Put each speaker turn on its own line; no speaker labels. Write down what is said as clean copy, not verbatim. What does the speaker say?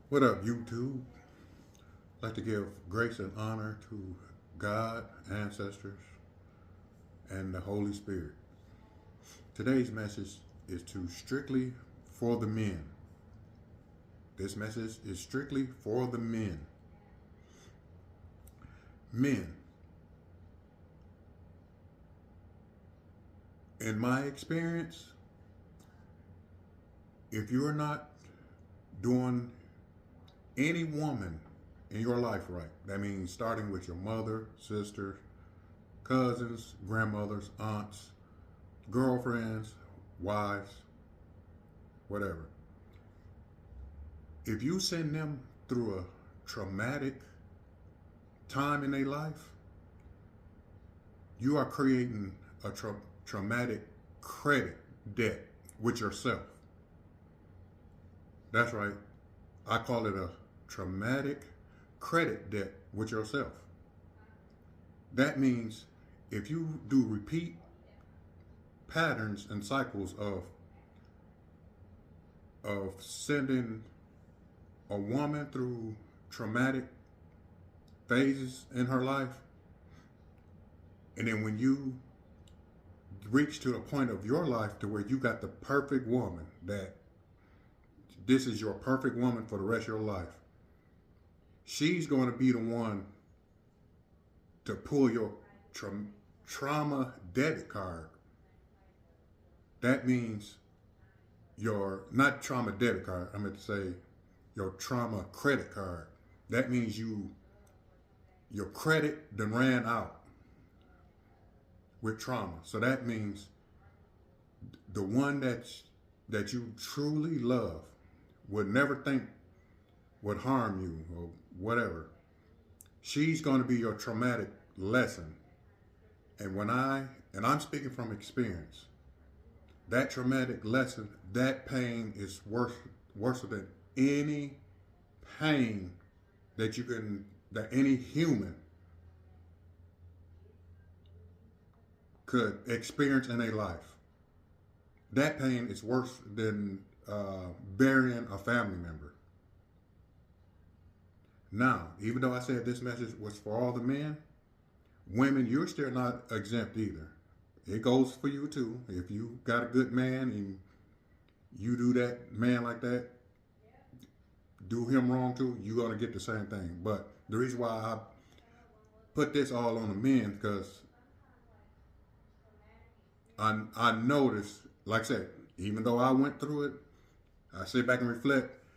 What up, YouTube? I'd like to give grace and honor to God, ancestors, and the Holy Spirit. Today's message is to strictly for the men. This message is strictly for the men. Men, in my experience, if you're not doing any woman in your life right, that means starting with your mother, sister, cousins, grandmothers, aunts, girlfriends, wives, whatever. If you send them through a traumatic time in their life, you are creating a traumatic credit debt with yourself. That's right. I call it a traumatic credit debt with yourself. That means if you do repeat patterns and cycles of sending a woman through traumatic phases in her life, and then when you reach to the point of your life to where you got the perfect woman, that this is your perfect woman for the rest of your life, she's going to be the one to pull your trauma debit card. That means your, not trauma debit card, I meant to say your trauma credit card. That means your credit then ran out with trauma. So that means the one that you truly love would never think would harm you or whatever. She's going to be your traumatic lesson. And I'm speaking from experience, that traumatic lesson, that pain is worse than any pain that any human could experience in their life. That pain is worse than burying a family member. Now, even though I said this message was for all the men, women, you're still not exempt either. It goes for you too. If you got a good man and you do that man like that, do him wrong too, you're going to get the same thing. But the reason why I put this all on the men, because I noticed, like I said, even though I went through it, I sit back and reflect,